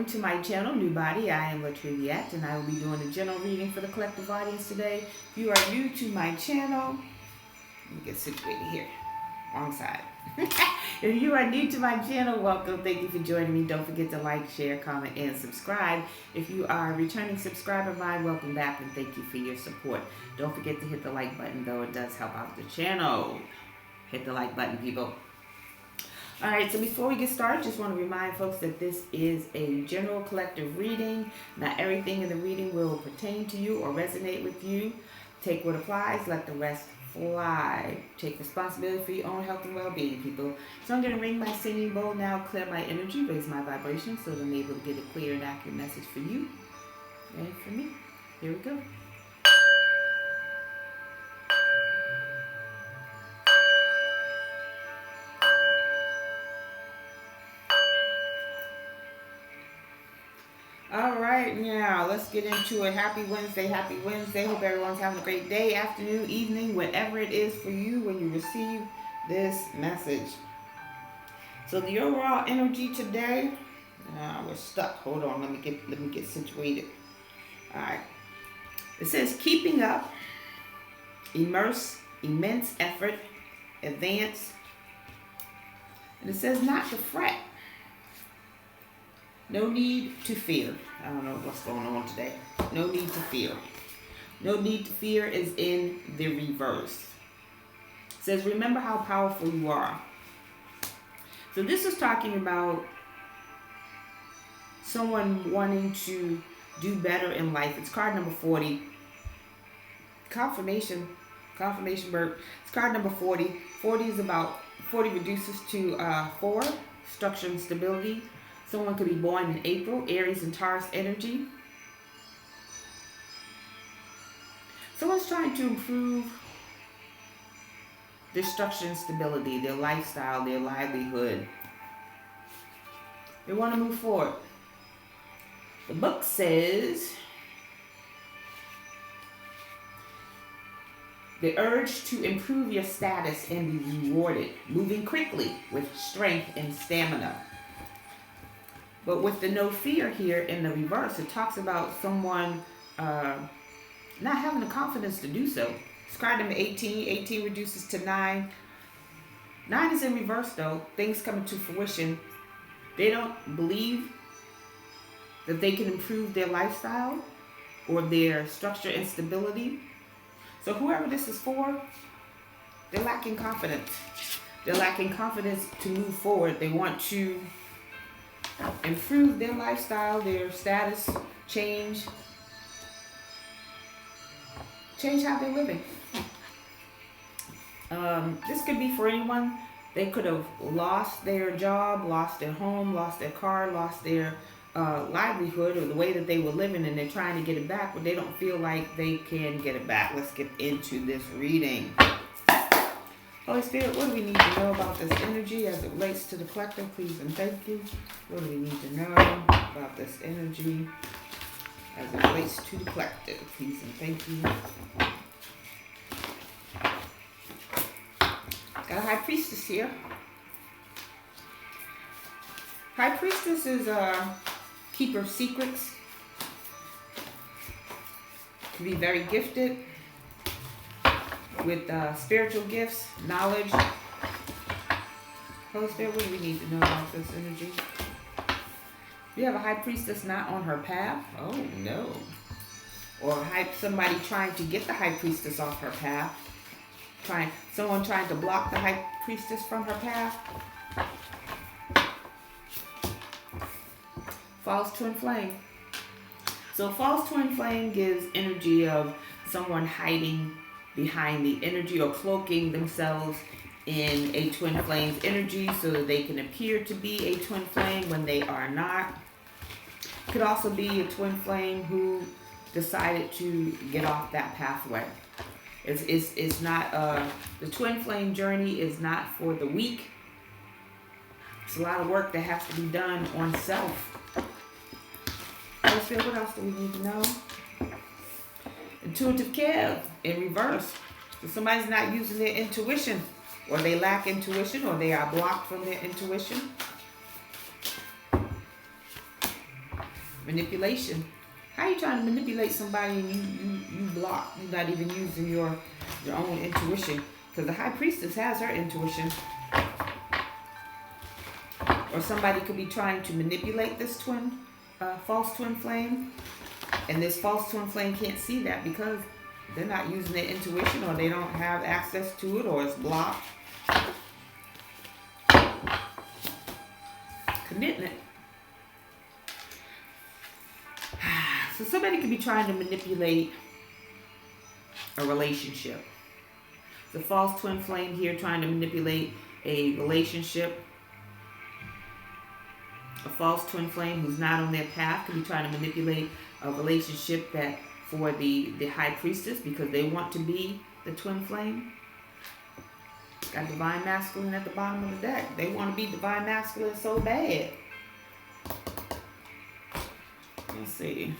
to my channel, NUBODI. I am Latriviette, and I will be doing a general reading for the collective audience today. If you are new to my channel, let me get situated here. Wrong side. If you are new to my channel, welcome. Thank you for joining me. Don't forget to like, share, comment, and subscribe. If you are a returning subscriber of mine, welcome back, and thank you for your support. Don't forget to hit the like button, though. It does help out the channel. Hit the like button, people. Alright, so before we get started, just want to remind folks that this is a general collective reading. Not everything in the reading will pertain to you or resonate with you. Take what applies, let the rest fly. Take responsibility for your own health and well-being, people. So I'm going to ring my singing bowl now, clear my energy, raise my vibration so that I'm able to get a clear and accurate message for you and for me. Here we go. All right, now let's get into it. Happy Wednesday, happy Wednesday. Hope everyone's having a great day, afternoon, evening, whatever it is for you when you receive this message. So the overall energy today, we're stuck. Hold on, let me get situated. All right. It says keeping up, immerse, immense effort, advance. And it says not to fret. No need to fear. I don't know what's going on today. No need to fear. No need to fear is in the reverse. It says, remember how powerful you are. So this is talking about someone wanting to do better in life. It's card number 40. Confirmation burp. It's card number 40. 40 is about, 40 reduces to 4, structure and stability. Someone could be born in April, Aries and Taurus energy. Someone's trying to improve their structure and stability, their lifestyle, their livelihood. They want to move forward. The book says the urge to improve your status and be rewarded, moving quickly with strength and stamina. But with the no fear here in the reverse, it talks about someone not having the confidence to do so. It's card number 18. 18 reduces to 9. 9 is in reverse, though. Things coming to fruition. They don't believe that they can improve their lifestyle or their structure and stability. So whoever this is for, they're lacking confidence. They're lacking confidence to move forward. They want to improve their lifestyle, their status, change how they're living. This could be for anyone. They could have lost their job, lost their home, lost their car, lost their livelihood or the way that they were living, and they're trying to get it back, but they don't feel like they can get it back. Let's get into this reading. Holy Spirit, what do we need to know about this energy as it relates to the collective? Please and thank you. What do we need to know about this energy as it relates to the collective? Please and thank you. Got a High Priestess here. High Priestess is a keeper of secrets. Can be very gifted with spiritual gifts, knowledge. Holy Spirit, what do we need to know about this energy? You have a High Priestess not on her path? Oh no. Or somebody trying to get the High Priestess off her path. Someone trying to block the High Priestess from her path. False Twin Flame. So false twin flame gives energy of someone hiding behind the energy or cloaking themselves in a twin flame's energy so that they can appear to be a twin flame when they are not. Could also be a twin flame who decided to get off that pathway. It's not the twin flame journey is not for the weak. It's a lot of work that has to be done on self. What else do we need to know? Intuitive care in reverse. So somebody's not using their intuition, or they lack intuition, or they are blocked from their intuition. Manipulation. How are you trying to manipulate somebody and you block? You're not even using your own intuition. Because the high priestess has her intuition. Or somebody could be trying to manipulate this false twin flame. And this false twin flame can't see that because they're not using their intuition, or they don't have access to it, or it's blocked. Commitment. So somebody could be trying to manipulate a relationship. The false twin flame here trying to manipulate a relationship. A false twin flame who's not on their path could be trying to manipulate a relationship that for the high priestess, because they want to be the twin flame. Got divine masculine at the bottom of the deck. They want to be divine masculine so bad. Let's see.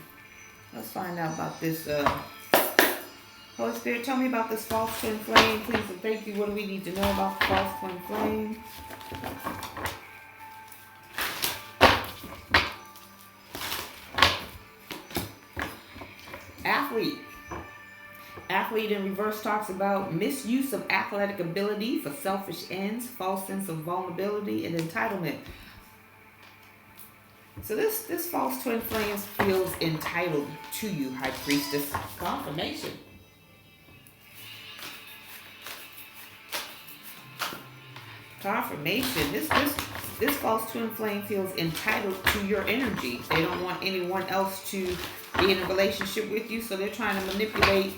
Let's find out about this. Holy Spirit, tell me about this false twin flame, please and thank you. What do we need to know about the false twin flame? Athlete. Athlete in reverse talks about misuse of athletic ability for selfish ends, false sense of vulnerability, and entitlement. So this false twin flame feels entitled to you, High Priestess. Confirmation. Confirmation. This false twin flame feels entitled to your energy. They don't want anyone else to be in a relationship with you, so they're trying to manipulate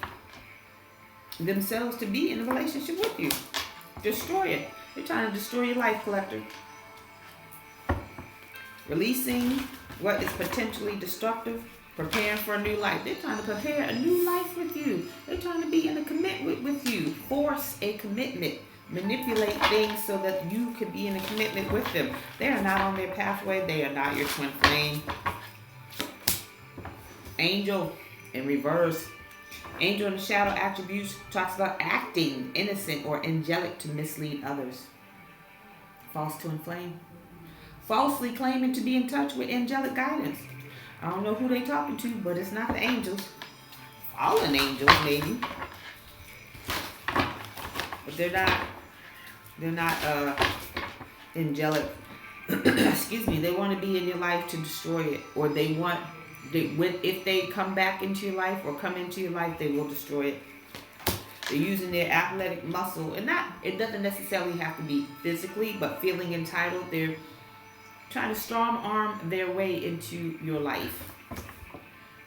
themselves to be in a relationship with you. Destroy it. They're trying to destroy your life, collector. Releasing what is potentially destructive, preparing for a new life. They're trying to prepare a new life with you. They're trying to be in a commitment with you. Force a commitment. Manipulate things so that you can be in a commitment with them. They are not on their pathway. They are not your twin flame. Angel in reverse. Angel in the shadow attributes talks about acting innocent or angelic to mislead others. False twin flame. Falsely claiming to be in touch with angelic guidance. I don't know who they talking to, but it's not the angels. Fallen angels, maybe. But they're not angelic. Excuse me. They want to be in your life to destroy it, or if they come back into your life or come into your life, they will destroy it. They're using their athletic muscle, and it doesn't necessarily have to be physically, but feeling entitled. They're trying to strong arm their way into your life.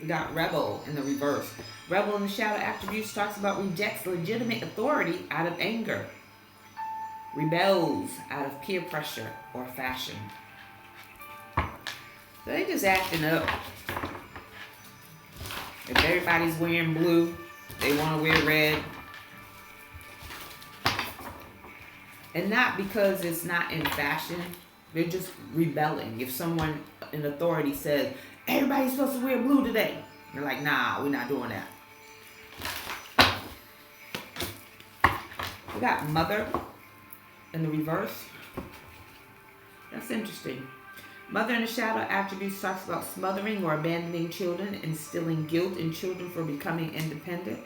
We got rebel in the reverse. Rebel in the shadow attributes talks about rejects legitimate authority out of anger. Rebels out of peer pressure or fashion. So they just acting up. If everybody's wearing blue, they want to wear red. And not because it's not in fashion. They're just rebelling. If someone in authority says, everybody's supposed to wear blue today, they're like, nah, we're not doing that. We got mother in the reverse. That's interesting. Mother in the shadow attributes talks about smothering or abandoning children, instilling guilt in children for becoming independent.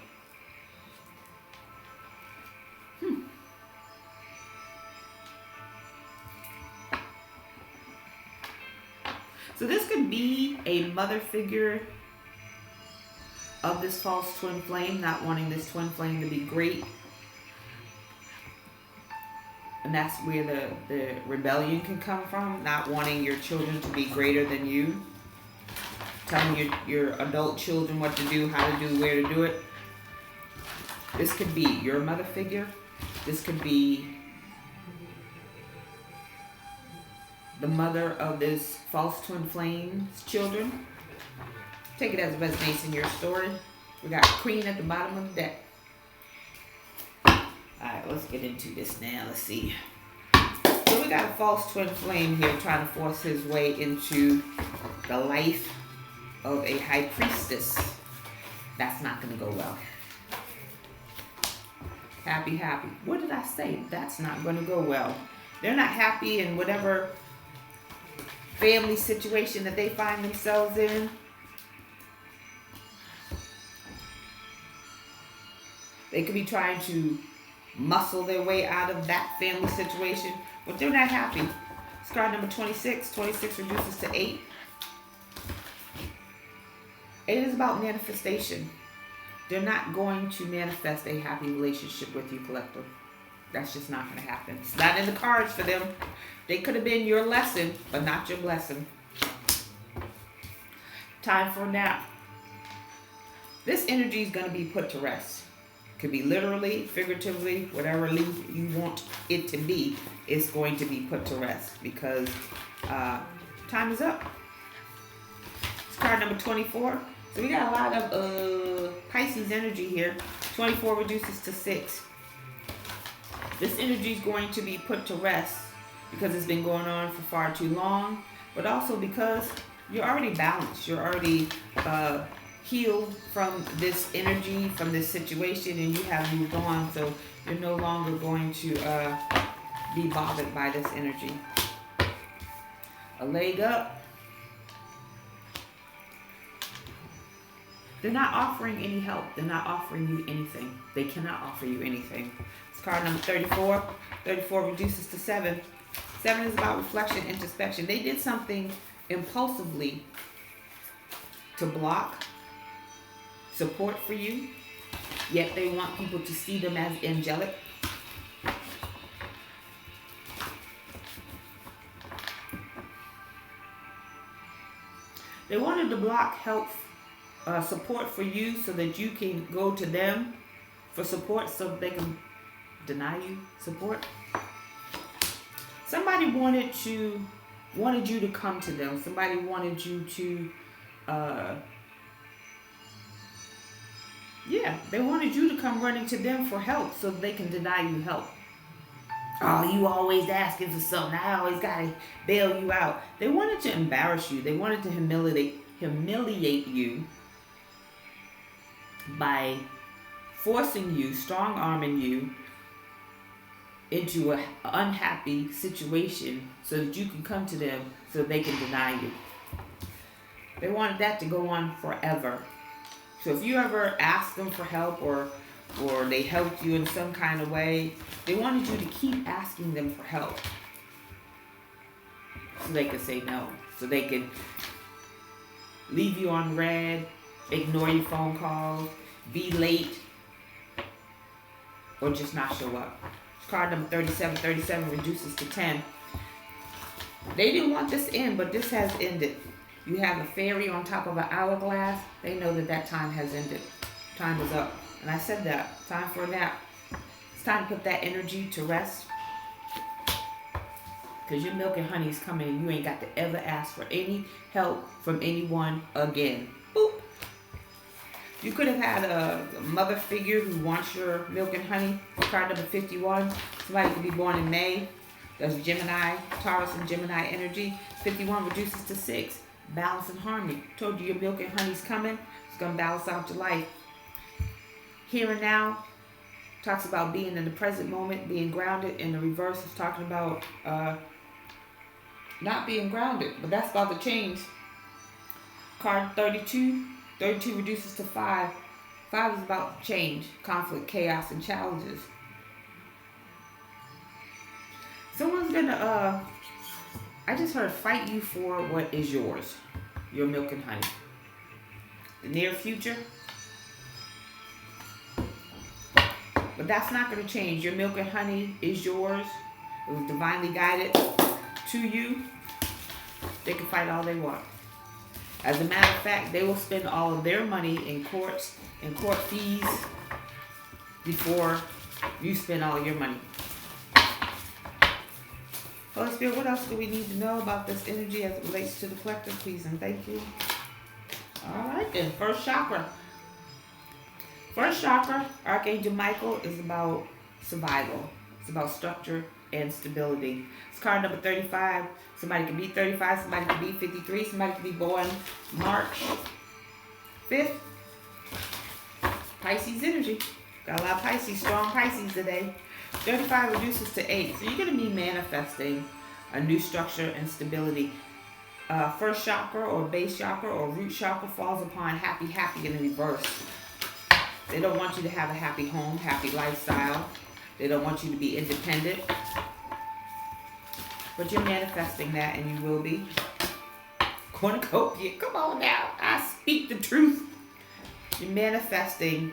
So this could be a mother figure of this false twin flame, not wanting this twin flame to be great. And that's where the rebellion can come from, not wanting your children to be greater than you. Telling your adult children what to do, how to do, where to do it. This could be your mother figure. This could be the mother of this false twin flame's children. Take it as it resonates in your story. We got Queen at the bottom of the deck. Alright, let's get into this now. Let's see. So we got a false twin flame here trying to force his way into the life of a high priestess. That's not going to go well. Happy. What did I say? That's not going to go well. They're not happy in whatever family situation that they find themselves in. They could be trying to muscle their way out of that family situation, but they're not happy. It's card number 26. 26 reduces to 8. 8 is about manifestation. They're not going to manifest a happy relationship with you, collector. That's just not going to happen. It's not in the cards for them. They could have been your lesson, but not your blessing. Time for a nap. This energy is going to be put to rest. Could be literally, figuratively, whatever you want it to be, it's going to be put to rest because time is up. It's card number 24. So we got a lot of Pisces energy here. 24 reduces to 6. This energy is going to be put to rest because it's been going on for far too long, but also because you're already balanced. You're already healed from this energy, from this situation, and you have moved on. So you're no longer going to be bothered by this energy. A leg up. They're not offering any help. They're not offering you anything. They cannot offer you anything. It's card number 34. 34 reduces to 7. 7 is about reflection, introspection. They did something impulsively to block support for you, yet they want people to see them as angelic. They wanted to block help, support for you so that you can go to them for support so they can deny you support. Somebody wanted you to come to them. Somebody wanted you to they wanted you to come running to them for help so they can deny you help. Oh, you always asking for something. I always gotta bail you out. They wanted to embarrass you. They wanted to humiliate you by forcing you, strong-arming you into an unhappy situation so that you can come to them so they can deny you. They wanted that to go on forever. So if you ever asked them for help or they helped you in some kind of way, they wanted you to keep asking them for help so they could say no. So they could leave you on red, ignore your phone calls, be late, or just not show up. Card number 37. 37 reduces to 10. They didn't want this to end, but this has ended. You have a fairy on top of an hourglass. They know that time has ended. Time is up. And I said that. Time for a nap. It's time to put that energy to rest. Because your milk and honey is coming and you ain't got to ever ask for any help from anyone again. Boop. You could have had a mother figure who wants your milk and honey. Card number 51. Somebody could be born in May. That's Gemini, Taurus and Gemini energy. 51 reduces to 6. Balance and harmony. Told you your milk and honey's coming. It's going to balance out your life. Here and now talks about being in the present moment, being grounded. And the reverse is talking about not being grounded. But that's about to change. Card 32. 32 reduces to 5. 5 is about change, conflict, chaos, and challenges. Someone's gonna, I just heard fight you for what is yours. Your milk and honey. The near future. But that's not gonna change. Your milk and honey is yours. It was divinely guided to you. They can fight all they want. As a matter of fact, they will spend all of their money in courts and court fees before you spend all your money. Holy Spirit, what else do we need to know about this energy as it relates to the collective? Please and thank you. All right then, first chakra. First chakra, Archangel Michael, is about survival. It's about structure and stability. It's card number 35. Somebody can be 35, somebody can be 53, somebody can be born March 5th. Pisces energy. Got a lot of Pisces, strong Pisces today. 35 reduces to 8. So you're going to be manifesting a new structure and stability. first chakra or base chakra or root chakra falls upon happy, happy in the reverse. They don't want you to have a happy home, happy lifestyle. They don't want you to be independent. But you're manifesting that, and you will be. Cornucopia, come on now. I speak the truth. You're manifesting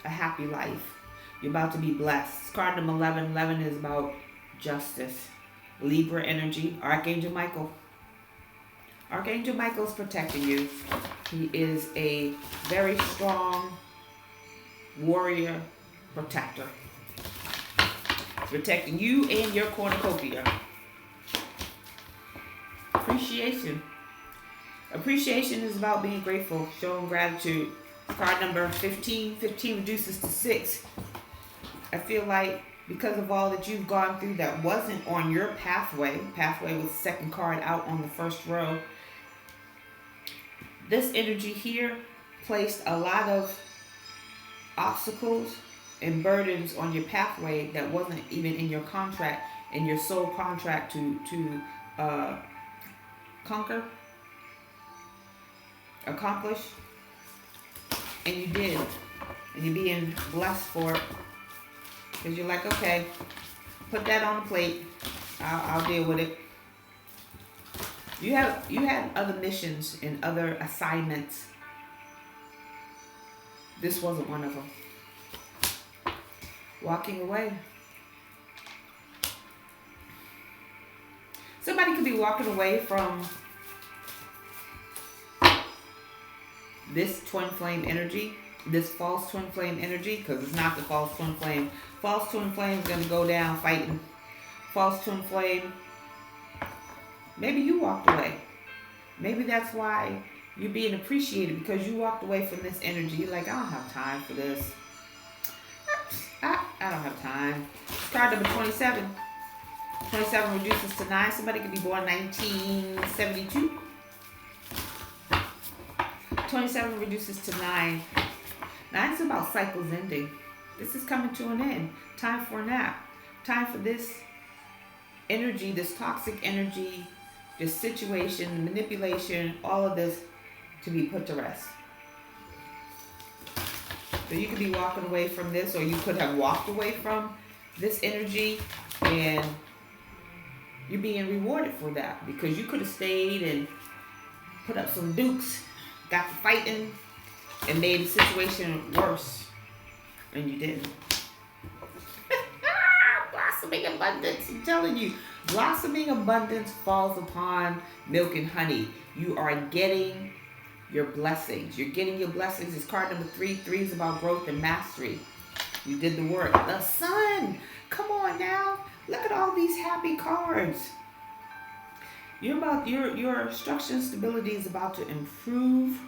a happy life. You're about to be blessed. Card number 11. 11 is about justice. Libra energy. Archangel Michael. Archangel Michael is protecting you. He is a very strong warrior protector. Protecting you and your cornucopia. Appreciation. Appreciation is about being grateful, showing gratitude. Card number 15. 15 reduces to 6. I feel like because of all that you've gone through that wasn't on your pathway. Pathway was the second card out on the first row. This energy here placed a lot of obstacles and burdens on your pathway that wasn't even in your contract, in your soul contract to conquer, accomplish, and you did, and you're being blessed for it, because you're like, okay, put that on the plate, I'll deal with it. You had other missions and other assignments. This wasn't one of them. Walking away. Somebody could be walking away from this twin flame energy, this false twin flame energy, because it's not the false twin flame. False twin flame is going to go down fighting. False twin flame, maybe you walked away. Maybe that's why you're being appreciated, because you walked away from this energy. You're like, I don't have time for this. I don't have time. Card number 27. 27 reduces to 9. Somebody could be born 1972. 27 reduces to 9. 9 is about cycles ending. This is coming to an end. Time for a nap. Time for this energy, this toxic energy, this situation, manipulation, all of this to be put to rest. So you could be walking away from this, or you could have walked away from this energy, and you're being rewarded for that, because you could have stayed and put up some dukes, got to fighting, and made the situation worse, and you didn't. Blossoming abundance, I'm telling you. Blossoming abundance falls upon milk and honey. You are getting your blessings. You're getting your blessings. It's card number 3. 3 is about growth and mastery. You did the work. The sun. Come on now. Look at all these happy cards. Your structure and stability is about to improve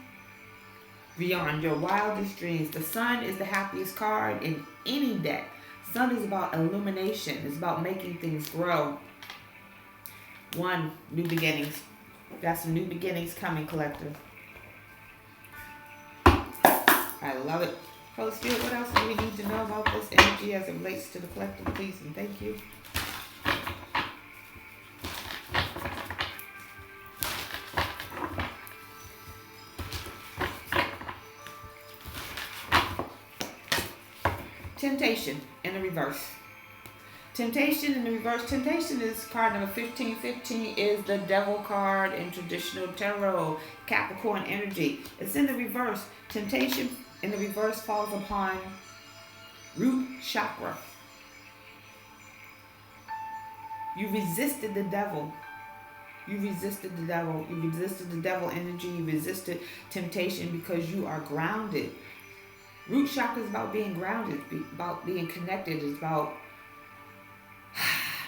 beyond your wildest dreams. The sun is the happiest card in any deck. Sun is about illumination. It's about making things grow. 1, new beginnings. Got some new beginnings coming, collective. I love it. Holy Spirit, what else do we need to know about this energy as it relates to the collective, please, and thank you. Temptation in the reverse. Temptation in the reverse. Temptation is card number 15. 15 is the devil card in traditional tarot, Capricorn energy. It's in the reverse. Temptation in the reverse falls upon root chakra. You resisted the devil. You resisted the devil. You resisted the devil energy. You resisted temptation because you are grounded. Root chakra is about being grounded, about being connected. It's about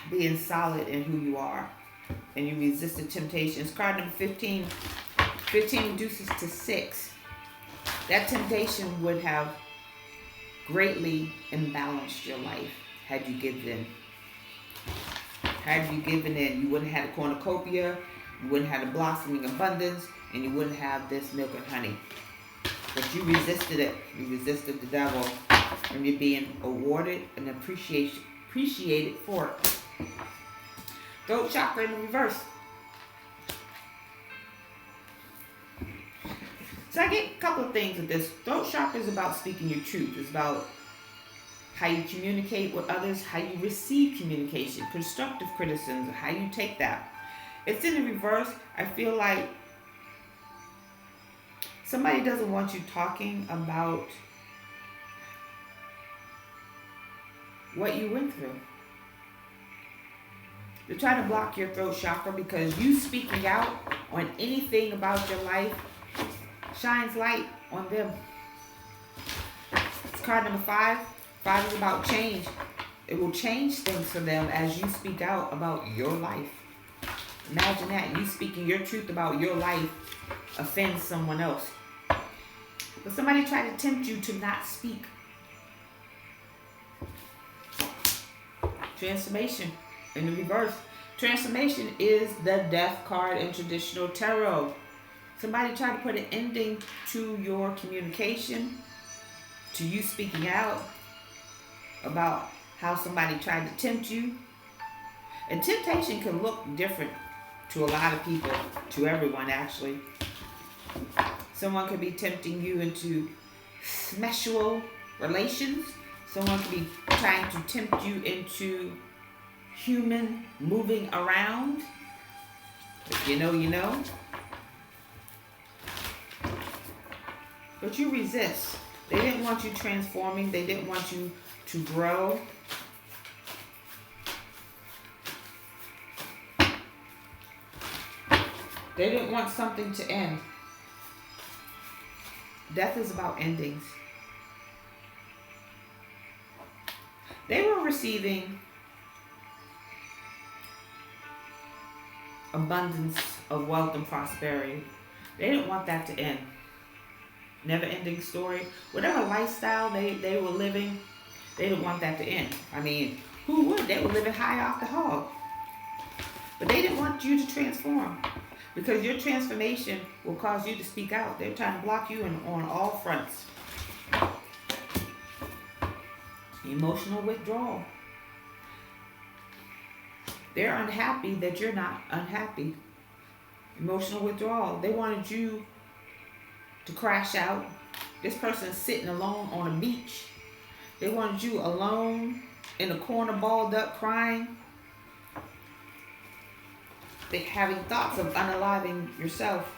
being solid in who you are. And you resisted temptations. Card number 15. 15 reduces to 6. That temptation would have greatly imbalanced your life had you given in. Had you given in, you wouldn't have had a cornucopia, you wouldn't have a blossoming abundance, and you wouldn't have this milk and honey. But you resisted it. You resisted the devil, and you're being awarded and appreciated for it. Throat chakra in the reverse. So I get a couple of things with this. Throat chakra is about speaking your truth. It's about how you communicate with others, how you receive communication, constructive criticism, how you take that. It's in the reverse. I feel like somebody doesn't want you talking about what you went through. They're trying to block your throat chakra because you speaking out on anything about your life shines light on them. It's card number 5. 5 is about change. It will change things for them as you speak out about your life. Imagine that. You speaking your truth about your life offends someone else. But somebody tried to tempt you to not speak. Transformation in the reverse. Transformation is the death card in traditional tarot. Somebody tried to put an ending to your communication, to you speaking out about how somebody tried to tempt you. And temptation can look different to a lot of people, to everyone actually. Someone could be tempting you into sexual relations. Someone could be trying to tempt you into human moving around. If you know, you know. But you resist. They didn't want you transforming. They didn't want you to grow. They didn't want something to end. Death is about endings. They were receiving abundance of wealth and prosperity. They didn't want that to end. Never-ending story. Whatever lifestyle they were living, they didn't want that to end. I mean, who would? They were living high off the hog. But they didn't want you to transform. Because your transformation will cause you to speak out. They're trying to block you on all fronts. Emotional withdrawal. They're unhappy that you're not unhappy. Emotional withdrawal. They wanted you to crash out. This person's sitting alone on a beach. They wanted you alone in a corner, balled up, crying. They're having thoughts of unaliving yourself.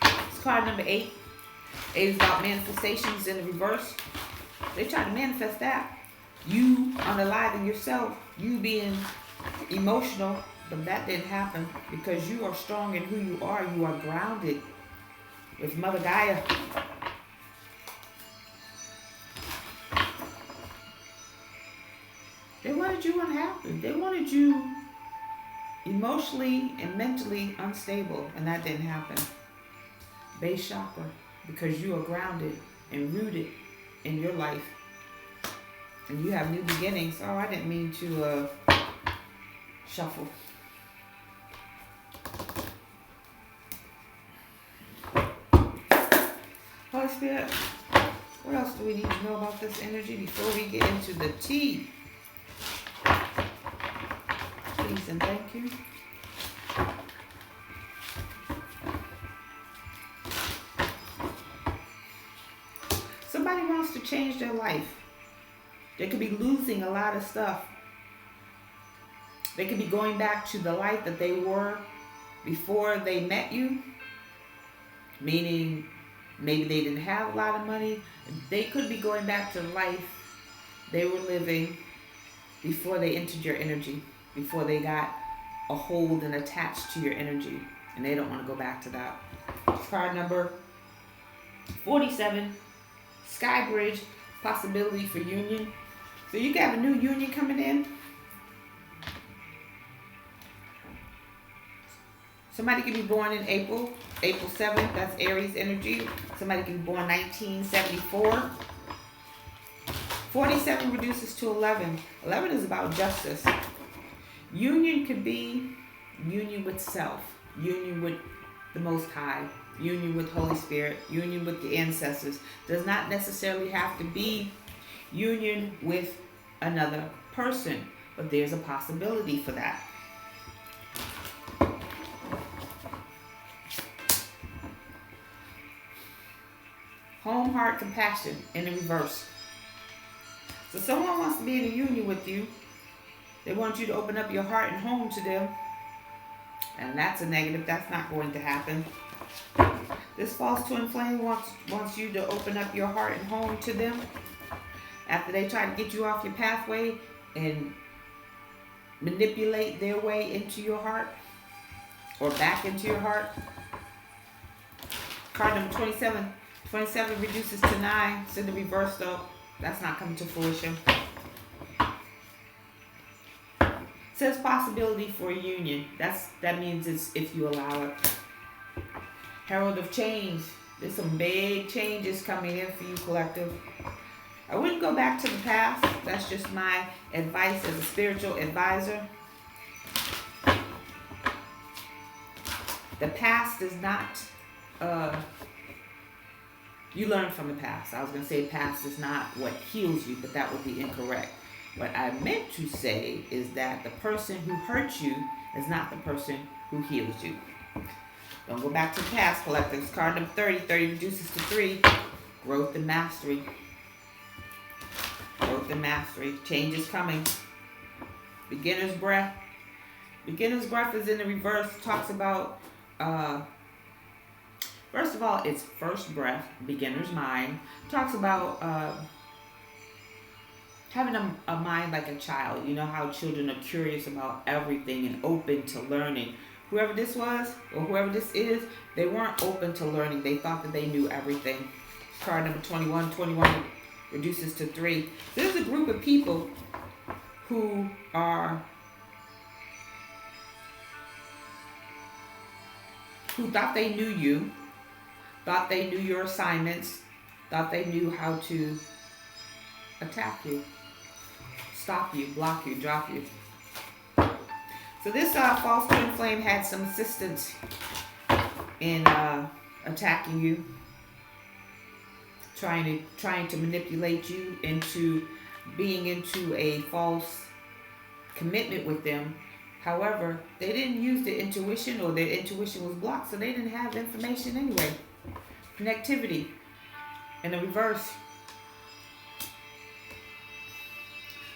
It's card number 8. 8 is about manifestations in the reverse. They try to manifest that. You unaliving yourself. You being emotional. But that didn't happen because you are strong in who you are. You are grounded with Mother Gaia. They wanted you unhappy. They wanted you emotionally and mentally unstable, and that didn't happen. Base chakra, because you are grounded and rooted in your life, and you have new beginnings. Oh, I didn't mean to shuffle. Holy Spirit, what else do we need to know about this energy before we get into the tea? Please and thank you. Somebody wants to change their life. They could be losing a lot of stuff. They could be going back to the life that they were before they met you. Meaning, maybe they didn't have a lot of money. They could be going back to the life they were living before they entered your energy. Before they got a hold and attached to your energy. And they don't want to go back to that. Card number 47. Sky Bridge. Possibility for union. So you got a new union coming in. Somebody could be born in April 7th. That's Aries energy. Somebody could be born 1974. 47 reduces to 11. 11 is about justice. Union could be union with self, union with the Most High, union with Holy Spirit, union with the ancestors. Does not necessarily have to be union with another person, but there's a possibility for that. open heart compassion in the reverse. So someone wants to be in a union with you. They want you to open up your heart and home to them. And that's a negative. That's not going to happen. This false twin flame wants you to open up your heart and home to them. After they try to get you off your pathway and manipulate their way into your heart or back into your heart. Card number 27. 27 reduces to 9. It's in the reverse though. That's not coming to fruition. Says possibility for a union. That means it's if you allow it. Herald of change. There's some big changes coming in for you, collective. I wouldn't go back to the past. That's just my advice as a spiritual advisor. The past is not, you learn from the past. I was going to say past is not what heals you, but that would be incorrect. What I meant to say is that the person who hurts you is not the person who heals you. Don't go back to the past, collectives. Card number 30. 30 reduces to 3. Growth and mastery. Growth and mastery. Change is coming. Beginner's breath. Beginner's breath is in the reverse. Talks about, first of all, it's first breath. Beginner's mind. Talks about having a mind like a child. You know how children are curious about everything and open to learning. Whoever this was, or whoever this is, they weren't open to learning. They thought that they knew everything. Card number 21. 21 reduces to 3. So there's a group of people who thought they knew you, thought they knew your assignments, thought they knew how to attack you, stop you, block you, drop you. So this false twin flame had some assistance in attacking you, trying to manipulate you into being into a false commitment with them. However, they didn't use their intuition, or their intuition was blocked, so they didn't have information anyway. Connectivity in the reverse.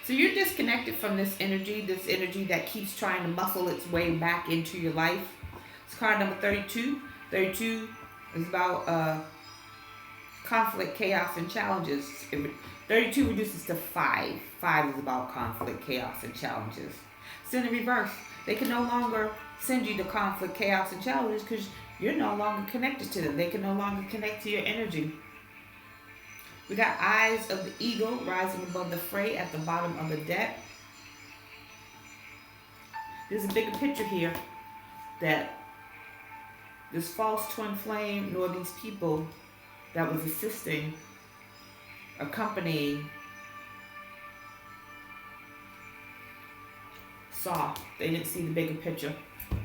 So you're disconnected from this energy that keeps trying to muscle its way back into your life. It's card number 32. 32 is about conflict, chaos, and challenges. 32 reduces to 5. 5 is about conflict, chaos, and challenges. It's in the reverse. They can no longer send you the conflict, chaos, and challenges because you're no longer connected to them. They can no longer connect to your energy. We got eyes of the eagle rising above the fray at the bottom of the deck. There's a bigger picture here that this false twin flame, nor these people that was assisting, accompanying, saw. They didn't see the bigger picture.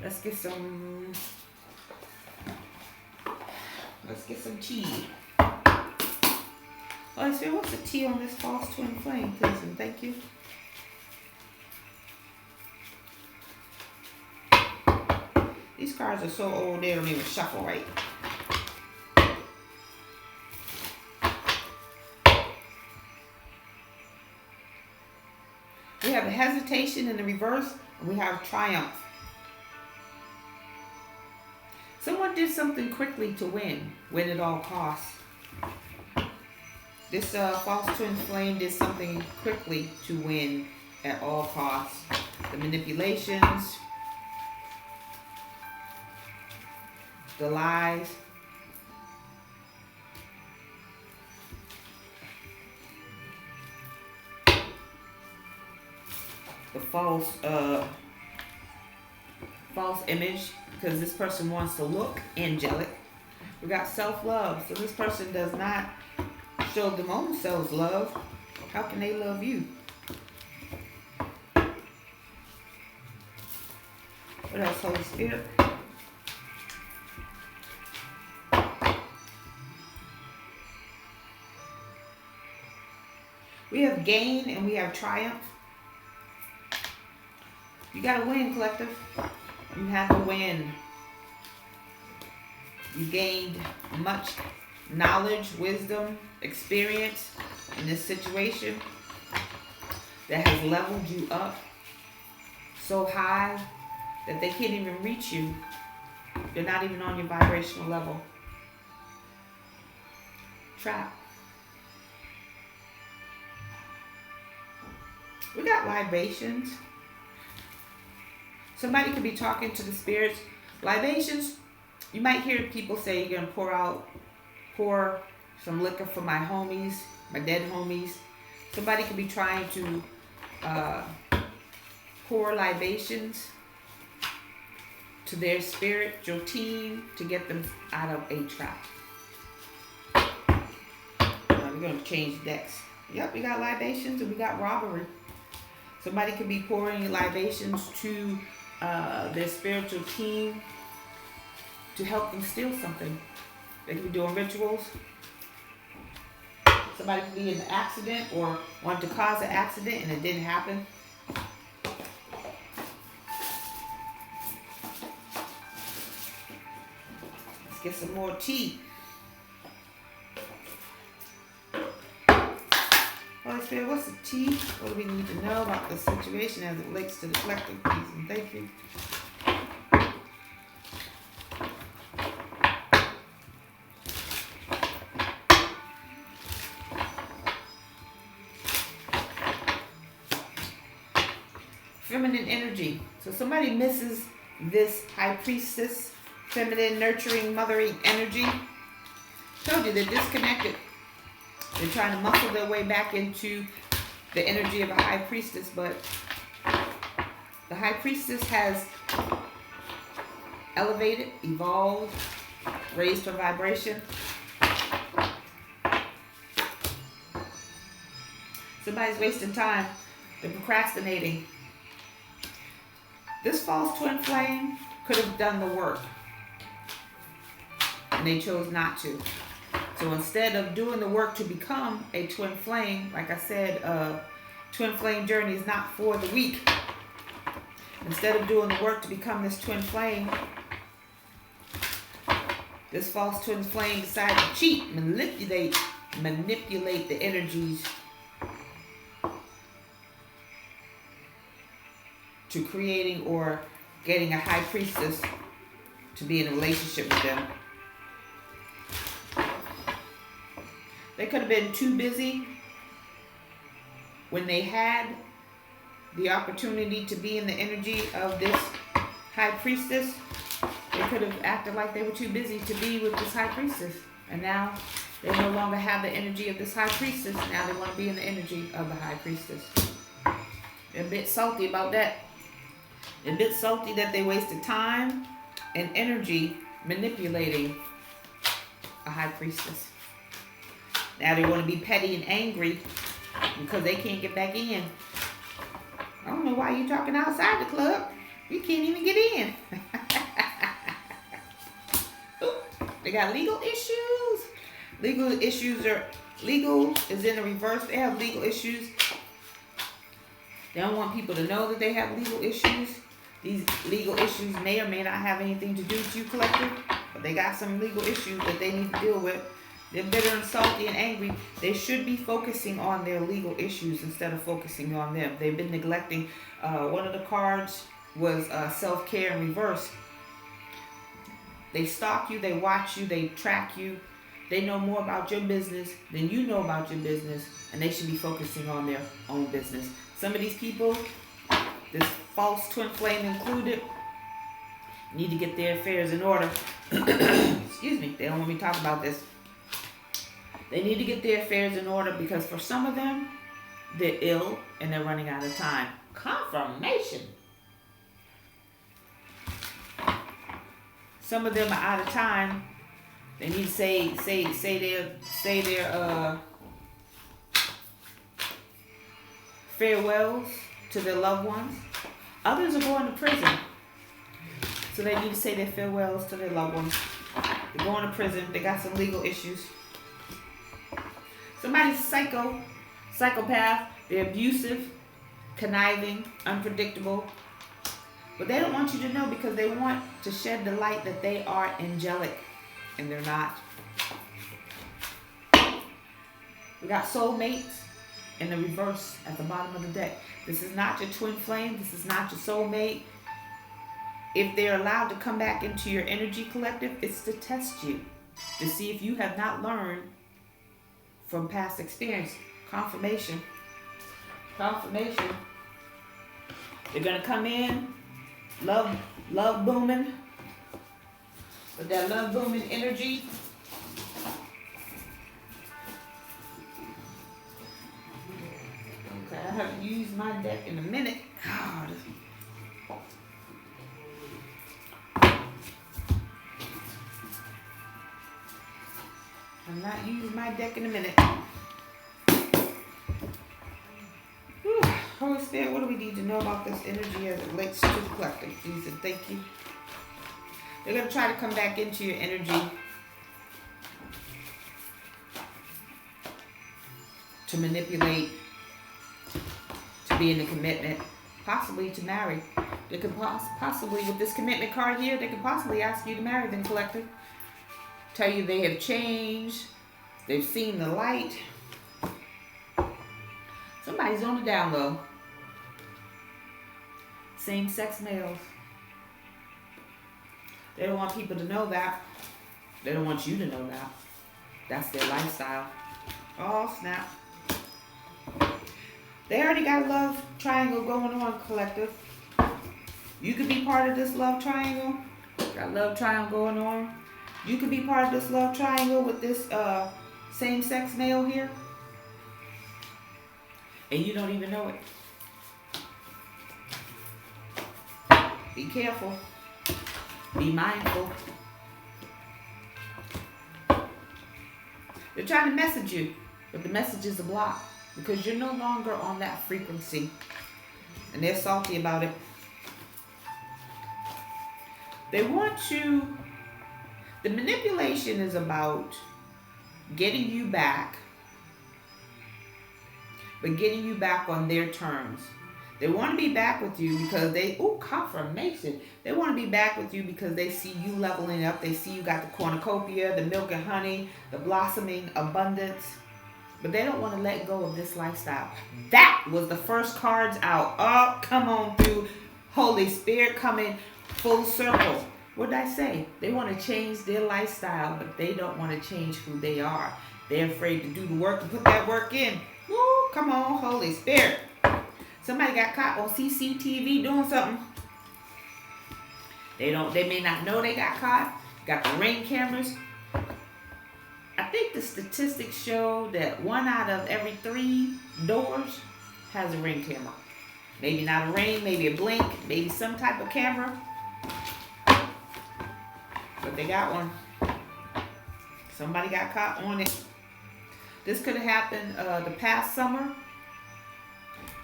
Let's get some tea. Oh, so what's the tea on this false twin flame, please and thank you. These cards are so old they don't even shuffle right. We have a hesitation in the reverse, and we have triumph. Someone did something quickly to win at all costs. This false twin flame did something quickly to win at all costs. The manipulations, the lies, the false image, because this person wants to look angelic. We got self-love, so this person does not show them own selves love. How can they love you? What else, Holy Spirit? We have gain and we have triumph. You gotta win, collective. You have to win. You gained much knowledge, wisdom, experience in this situation that has leveled you up so high that they can't even reach you. They're not even on your vibrational level. Trap. We got libations. Somebody could be talking to the spirits. Libations, you might hear people say you're going to pour some liquor for my homies, my dead homies. Somebody could be trying to pour libations to their spiritual team to get them out of a trap. We're going to change decks. Yep, we got libations and we got robbery. Somebody could be pouring libations to their spiritual team to help them steal something. They could be doing rituals. Somebody could be in an accident or want to cause an accident and it didn't happen. Let's get some more tea. Holy Spirit, what's the tea? What do we need to know about the situation as it relates to the collective peace? And thank you. Feminine energy. So somebody misses this high priestess, feminine, nurturing, mothering energy. Told you they're disconnected. They're trying to muscle their way back into the energy of a high priestess, but the high priestess has elevated, evolved, raised her vibration. Somebody's wasting time. They're procrastinating. This false twin flame could have done the work, and they chose not to. So instead of doing the work to become a twin flame, like I said, twin flame journey is not for the weak. Instead of doing the work to become this twin flame, this false twin flame decided to cheat, manipulate the energies to creating or getting a high priestess to be in a relationship with them. They could have been too busy when they had the opportunity to be in the energy of this high priestess. They could have acted like they were too busy to be with this high priestess. And now they no longer have the energy of this high priestess. Now they want to be in the energy of the high priestess. They're a bit salty about that. They're a bit salty that they wasted time and energy manipulating a high priestess. Now they want to be petty and angry because they can't get back in. I don't know why you're talking outside the club. You can't even get in. Ooh, they got legal issues. Legal is in the reverse. They have legal issues. They don't want people to know that they have legal issues. These legal issues may or may not have anything to do with you, collective, but they got some legal issues that they need to deal with. They're bitter and salty and angry. They should be focusing on their legal issues instead of focusing on them. They've been neglecting. One of the cards was self-care in reverse. They stalk you, they watch you, they track you. They know more about your business than you know about your business, and they should be focusing on their own business. Some of these people, this false twin flame included, need to get their affairs in order. Excuse me, they don't want me to talk about this. They need to get their affairs in order because for some of them, they're ill and they're running out of time. Confirmation. Some of them are out of time. They need to say their farewells to their loved ones. Others are going to prison, so they need to say their farewells to their loved ones. They're going to prison. They got some legal issues. Somebody's psychopath. They're abusive, conniving, unpredictable. But they don't want you to know because they want to shed the light that they are angelic, and they're not. We got soulmates in the reverse at the bottom of the deck. This is not your twin flame. This is not your soulmate. If they're allowed to come back into your energy, collective, it's to test you, to see if you have not learned from past experience. Confirmation. Confirmation. They're going to come in, love booming, with that love booming energy. Okay, I haven't used my deck in a minute. God. I'm not using my deck in a minute. Whew. Holy Spirit, what do we need to know about this energy as it relates to the collective? Jesus, thank you. They're going to try to come back into your energy to manipulate, to be in a commitment, possibly to marry. They could possibly, with this commitment card here, they could possibly ask you to marry them, collective. Tell you they have changed. They've seen the light. Somebody's on the down low. Same-sex males. They don't want people to know that. They don't want you to know that. That's their lifestyle. Oh, snap. They already got a love triangle going on, collective. You could be part of this love triangle. Got a love triangle going on. You could be part of this love triangle with this same-sex male here. And you don't even know it. Be careful. Be mindful. They're trying to message you, but the messages are blocked because you're no longer on that frequency. And they're salty about it. They want you... The manipulation is about getting you back, but getting you back on their terms. They want to be back with you because they, confirmation. They want to be back with you because they see you leveling up. They see you got the cornucopia, the milk and honey, the blossoming abundance. But they don't want to let go of this lifestyle. That was the first cards out. Oh, come on through. Holy Spirit coming full circle. What did I say? They want to change their lifestyle, but they don't want to change who they are. They're afraid to do the work and put that work in. Woo, come on, Holy Spirit. Somebody got caught on CCTV doing something. They may not know they got caught. Got the Ring cameras. I think the statistics show that 1 out of every 3 doors has a Ring camera. Maybe not a Ring, maybe a Blink, maybe some type of camera. But they got one. Somebody got caught on it. This could have happened the past summer.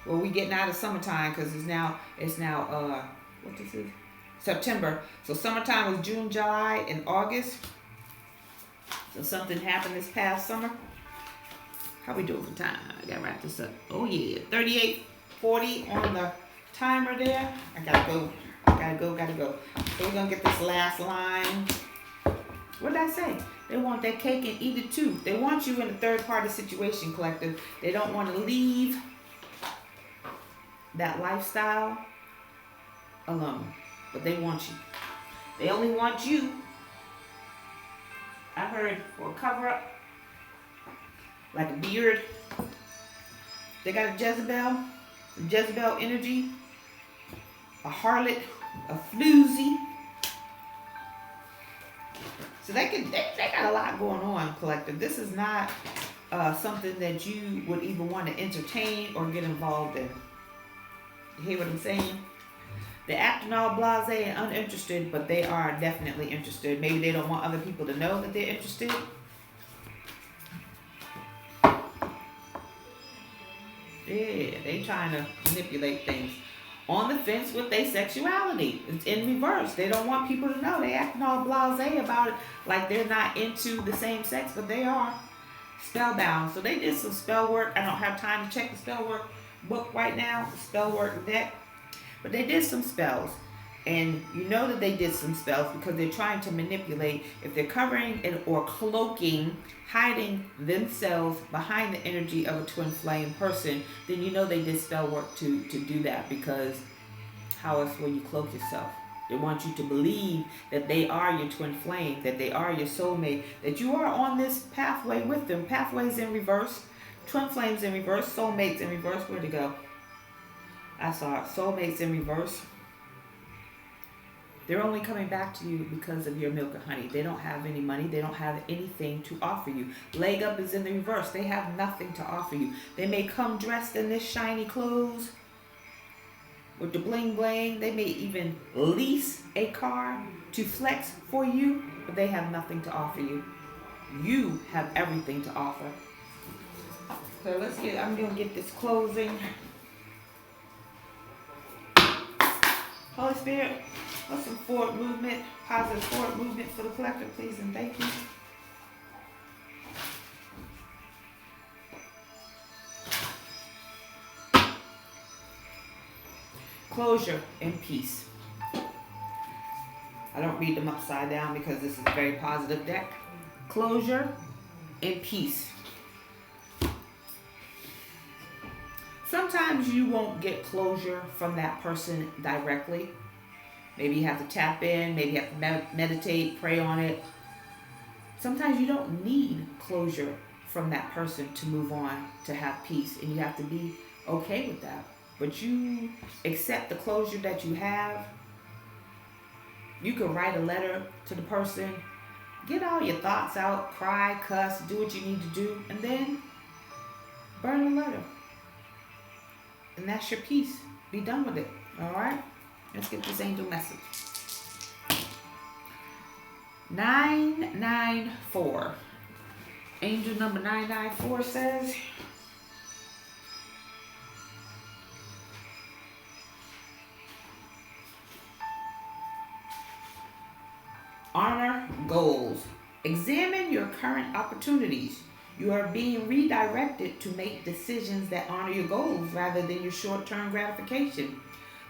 Well, we getting out of summertime because it's now what this is? September. So summertime was June, July, and August. So something happened this past summer. How we doing for time? I gotta wrap this up. Oh yeah, 38:40 on the timer there. I gotta go. So we're gonna get this last line. What did I say? They want that cake and eat it too. They want you in a third party situation, collective. They don't want to leave that lifestyle alone. But they want you. They only want you. I heard for a cover up. Like a beard. They got a Jezebel energy. A harlot. A floozy. So they got a lot going on, collective. This is not something that you would even want to entertain or get involved in. You hear what I'm saying? They're acting all blasé and uninterested, but they are definitely interested. Maybe they don't want other people to know that they're interested. Yeah, they trying to manipulate things. On the fence with their sexuality. It's in reverse. They don't want people to know. They acting all blasé about it, like they're not into the same sex, but they are. Spellbound. So they did some spell work. I don't have time to check the spell work book right now, the spell work deck. But they did some spells. And you know that they did some spells because they're trying to manipulate. If they're covering and or cloaking, hiding themselves behind the energy of a twin flame person, then you know they did spell work to do that, because how else will you cloak yourself? They want you to believe that they are your twin flame, that they are your soulmate, that you are on this pathway with them. Pathways in reverse, twin flames in reverse, soulmates in reverse. Where'd it go? I saw it. Soulmates in reverse. They're only coming back to you because of your milk and honey. They don't have any money. They don't have anything to offer you. Leg up is in the reverse. They have nothing to offer you. They may come dressed in this shiny clothes with the bling bling. They may even lease a car to flex for you, but they have nothing to offer you. You have everything to offer. So I'm going to get this closing. Holy Spirit, what's some forward movement, positive forward movement for the collective, please, and thank you. Closure and peace. I don't read them upside down because this is a very positive deck. Closure and peace. Sometimes you won't get closure from that person directly. Maybe you have to tap in, maybe you have to meditate, pray on it. Sometimes you don't need closure from that person to move on, to have peace, and you have to be okay with that. But you accept the closure that you have. You can write a letter to the person, get all your thoughts out, cry, cuss, do what you need to do, and then burn the letter. And that's your peace. Be done with it. All right? Let's get this angel message. 994. Angel number 994 says, honor goals. Examine your current opportunities. You are being redirected to make decisions that honor your goals rather than your short-term gratification.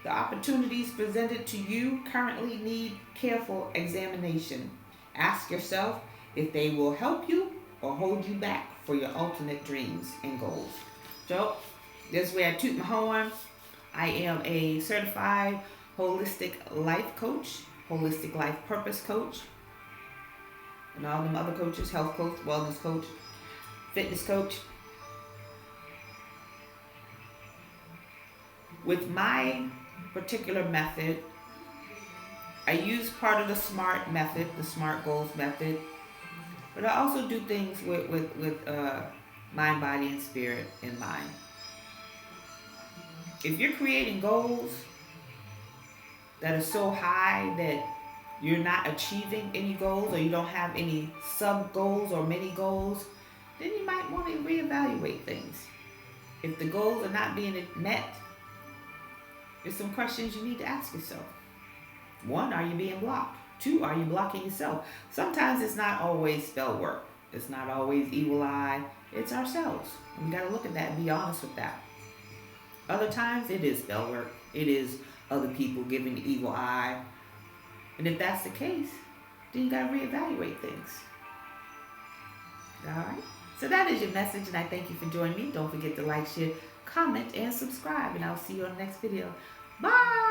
The opportunities presented to you currently need careful examination. Ask yourself if they will help you or hold you back for your ultimate dreams and goals. So, this is where I toot my horn. I am a certified holistic life coach, holistic life purpose coach, and all them other coaches, health coach, wellness coach, fitness coach. With my particular method, I use part of the SMART method, the SMART goals method, but I also do things with mind, body, and spirit in mind. If you're creating goals that are so high that you're not achieving any goals, or you don't have any sub goals or mini goals, then you might want to reevaluate things. If the goals are not being met, there's some questions you need to ask yourself. 1, are you being blocked? 2, are you blocking yourself? Sometimes it's not always spell work. It's not always evil eye. It's ourselves. And we got to look at that and be honest with that. Other times it is spell work. It is other people giving the evil eye. And if that's the case, then you got to reevaluate things. All right? So that is your message, and I thank you for joining me. Don't forget to like, share, comment, and subscribe, and I'll see you on the next video. Bye!